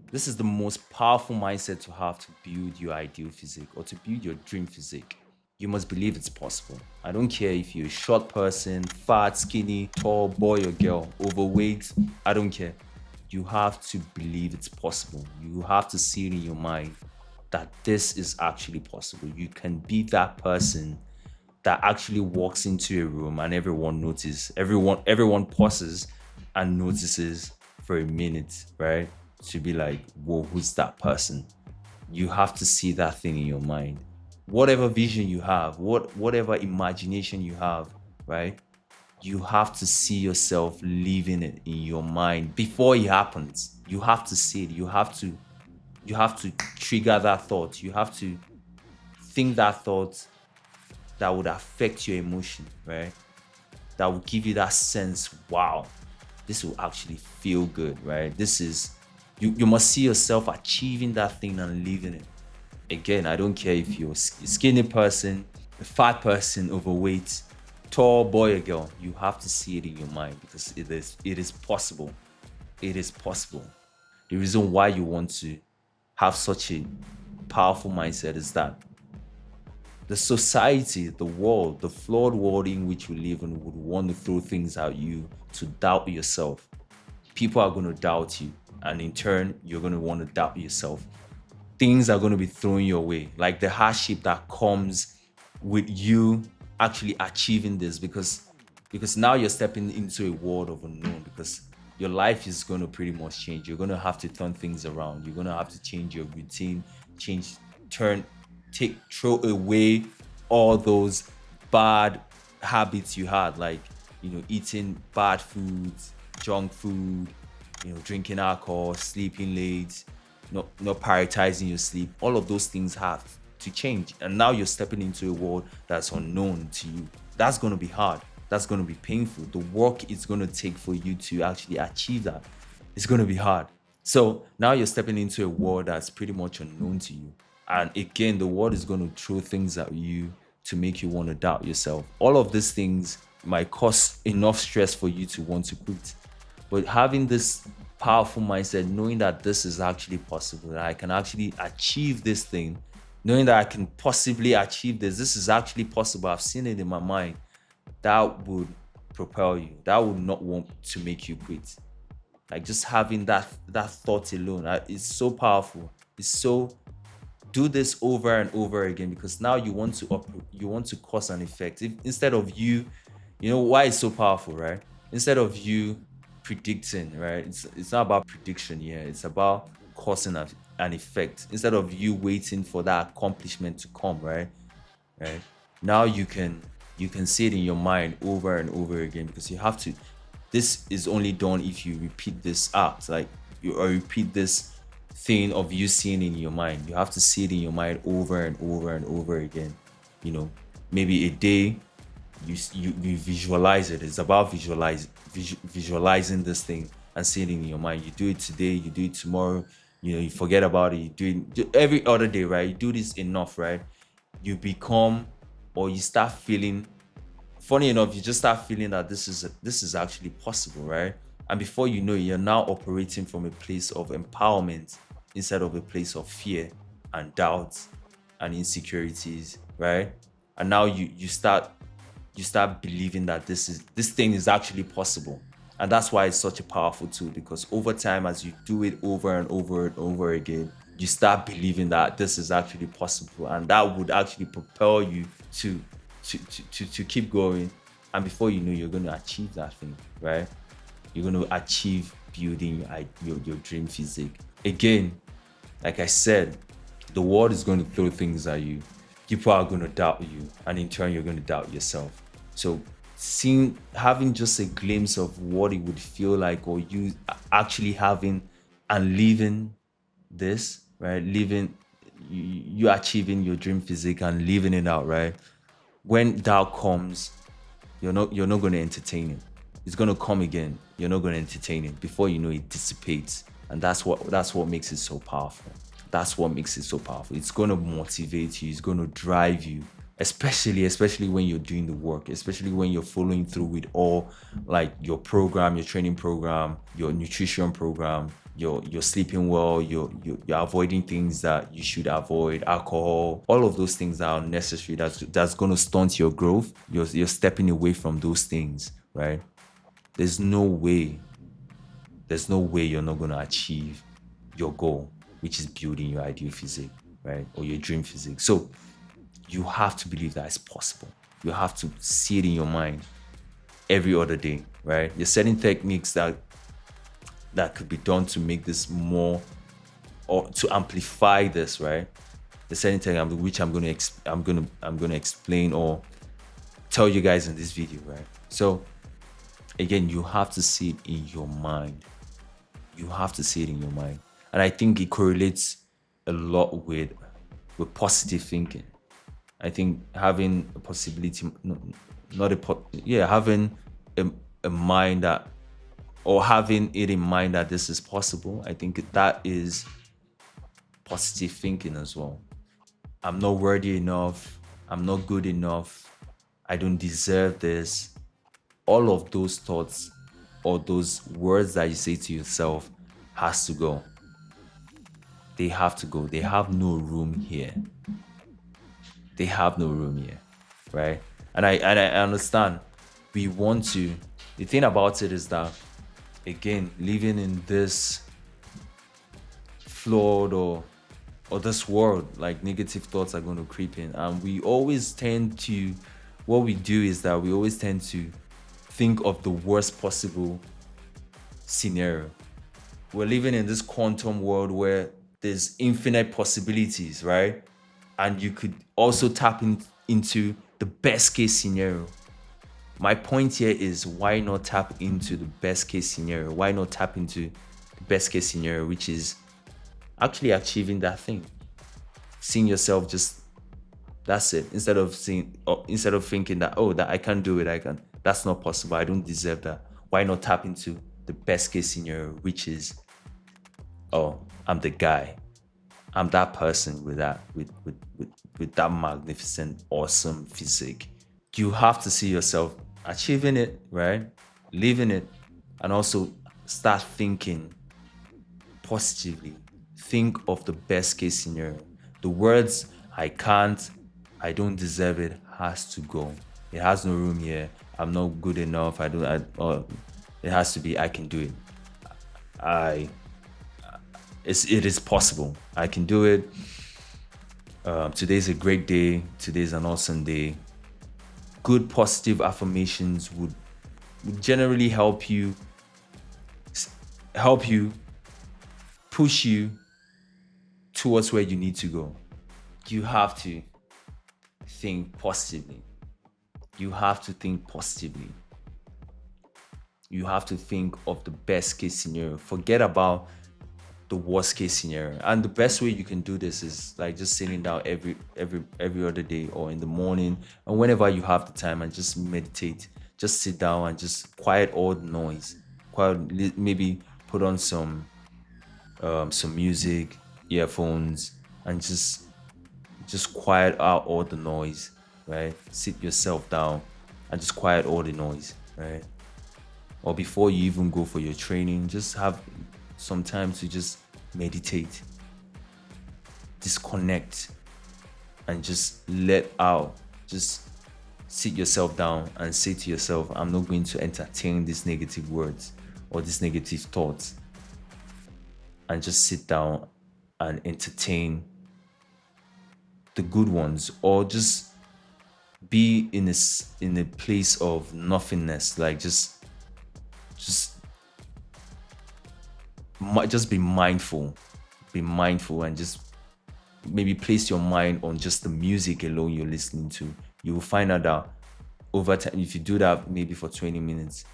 This is the most powerful mindset to have to build your ideal physique or to build your dream physique. You must believe it's possible. I don't care if you're a short person, fat, skinny, tall, boy or girl, overweight, I don't care. You have to believe it's possible. You have to see it in your mind that this is actually possible. You can be that person that actually walks into a room and everyone notices. Everyone pauses and notices for a minute, right? To be like, whoa, who's that person? You have to see that thing in your mind. Whatever vision you have, whatever imagination you have, right? You have to see yourself living it in your mind before it happens. You have to see it. You have to trigger that thought. You have to think that thought that would affect your emotion, right? That will give you that sense, wow, this will actually feel good, right? This is you must see yourself achieving that thing and living it. Again, I don't care if you're a skinny person, a fat person, overweight, tall boy or girl, you have to see it in your mind because it is possible. It is possible. The reason why you want to have such a powerful mindset is that the society, the world, the flawed world in which we live in would want to throw things at you to doubt yourself. People are going to doubt you, and in turn, you're going to want to doubt yourself. Things are going to be thrown your way, like the hardship that comes with you actually achieving this because now you're stepping into a world of unknown because your life is going to pretty much change. You're going to have to turn things around. You're going to have to change your routine, change, turn, throw away all those bad habits you had, like eating bad foods, junk food, drinking alcohol, sleeping late, not prioritizing your sleep. All of those things have to change, and now you're stepping into a world that's unknown to you. That's going to be hard. That's going to be painful. The work it's going to take for you to actually achieve that, it's going to be hard. So now you're stepping into a world that's pretty much unknown to you. And again, the world is going to throw things at you to make you want to doubt yourself. All of these things might cause enough stress for you to want to quit. But having this powerful mindset, knowing that this is actually possible, that I can actually achieve this thing, knowing that I can possibly achieve this is actually possible. I've seen it in my mind. That would propel you. That would not want to make you quit. Like just having that thought alone, is so powerful. It's so do this over and over again because now you want to cause an effect. Instead of why it's so powerful, right? Instead of you predicting, right? It's not about prediction here. It's about causing an effect. Instead of you waiting for that accomplishment to come, right? Right. Now you can see it in your mind over and over again because you have to. This is only done if you repeat this act, like or repeat this thing of you seeing in your mind. You have to see it in your mind over and over and over again. Maybe a day you visualize it. It's about visualizing this thing and seeing it in your mind. You do it today, you do it tomorrow. You forget about it. You do it every other day, right? You do this enough, right? You become or you start feeling. Funny enough, you just start feeling that this is actually possible, right? And before you know it, you're now operating from a place of empowerment instead of a place of fear and doubt and insecurities, right? And now you start believing that this thing is actually possible. And that's why it's such a powerful tool because over time, as you do it over and over and over again, you start believing that this is actually possible, and that would actually propel you to keep going. And before you know, you're going to achieve that thing, right? You're going to achieve building your dream physique. Again, like I said, the world is going to throw things at you. People are going to doubt you, and in turn, you're going to doubt yourself. So, having just a glimpse of what it would feel like, or you actually having and living this, right? Living, you achieving your dream physique and living it out, right? When doubt comes, you're not going to entertain it. It's going to come again. You're not going to entertain it. Before you know, it dissipates, and that's what makes it so powerful. That's what makes it so powerful. It's going to motivate you. It's going to drive you, especially when you're doing the work, especially when you're following through with all, like, your program, your training program, your nutrition program, you're sleeping well, you're avoiding things that you should avoid, alcohol, all of those things that are necessary, that's going to stunt your growth. You're stepping away from those things, right? There's no way you're not going to achieve your goal, which is building your ideal physique, right? Or your dream physique. So you have to believe that it's possible. You have to see it in your mind every other day, right? You're setting techniques that could be done to make this more, or to amplify this, right? The setting technique, which I'm gonna explain or tell you guys in this video, right? So again, you have to see it in your mind. You have to see it in your mind, and I think it correlates a lot with positive thinking. I think having a possibility, having a mind that, or having it in mind that this is possible, I think that is positive thinking as well. I'm not worthy enough. I'm not good enough. I don't deserve this. All of those thoughts or those words that you say to yourself has to go. They have to go. They have no room here. They have no room here, right? And I understand. We want to. The thing about it is that, again, living in this flawed or this world, like, negative thoughts are going to creep in, and we always tend to. What we do is that we always tend to think of the worst possible scenario. We're living in this quantum world where there's infinite possibilities, right? And you could also tap into the best case scenario. My point here is, why not tap into the best case scenario? Why not tap into the best case scenario, which is actually achieving that thing? Seeing yourself just, that's it. Instead of thinking that, oh, that I can't do it, that's not possible, I don't deserve that. Why not tap into the best case scenario, which is, oh, I'm the guy. I'm that person with that magnificent, awesome physique. You have to see yourself achieving it, right? Living it, and also start thinking positively. Think of the best case scenario. The words, I can't, I don't deserve it, has to go. It has no room here. I'm not good enough. It has to be, I can do it. It is possible. I can do it. Today's a great day. Today's an awesome day. Good positive affirmations would generally help you, push you towards where you need to go. You have to think positively. You have to think positively. You have to think of the best case scenario. Forget about the worst case scenario. And the best way you can do this is like just sitting down every other day or in the morning, and whenever you have the time, and just meditate. Just sit down and just quiet all the noise. Maybe put on some music, earphones, and just quiet out all the noise, right? Sit yourself down and just quiet all the noise, right? Or before you even go for your training, just have some time to just meditate, disconnect, and just let out. Just sit yourself down and say to yourself, I'm not going to entertain these negative words or these negative thoughts. And just sit down and entertain the good ones, or just be in a place of nothingness, like just be mindful, and just maybe place your mind on just the music alone you're listening to. You will find out that over time, if you do that maybe for 20 minutes,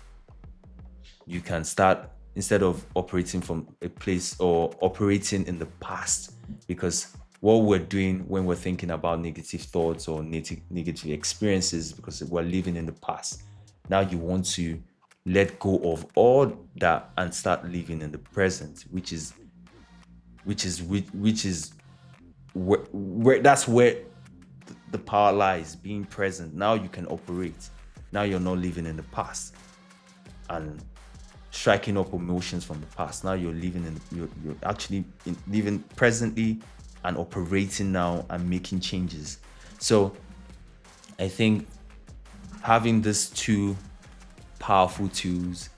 you can start, instead of operating from a place or operating in the past. Because what we're doing when we're thinking about negative thoughts or negative experiences, because we're living in the past. Now you want to let go of all that and start living in the present, which is where that's where the power lies, being present. Now you can operate. Now you're not living in the past. And striking up emotions from the past. Now you're living you're actually living presently and operating now and making changes. So I think having these two powerful tools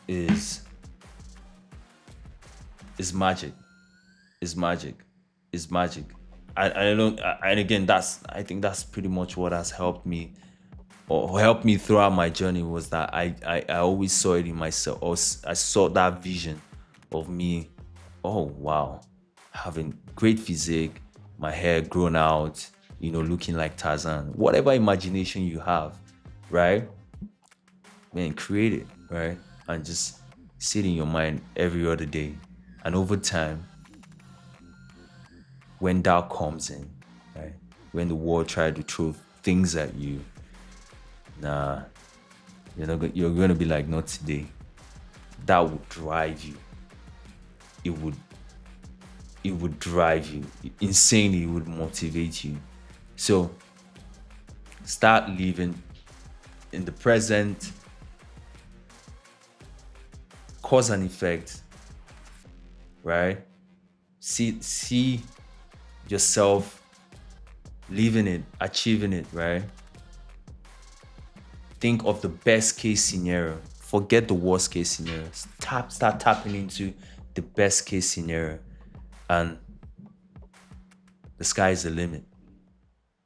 is magic. Is magic. Is magic. I don't. And again, I think that's pretty much what has helped me, or helped me throughout my journey, was that I always saw it in myself. Or I saw that vision of me. Oh wow, having great physique, my hair grown out, looking like Tarzan. Whatever imagination you have, right? Man, create it, right? And just sit in your mind every other day. And over time, when doubt comes in, right? When the world tries to throw things at you, nah, you're gonna be like, not today. That would drive you. It would drive you insanely. It would motivate you. So start living in the present. Cause and effect, right? See yourself living it, achieving it, right? Think of the best case scenario. Forget the worst case scenario. Start tapping into the best case scenario, and the sky is the limit.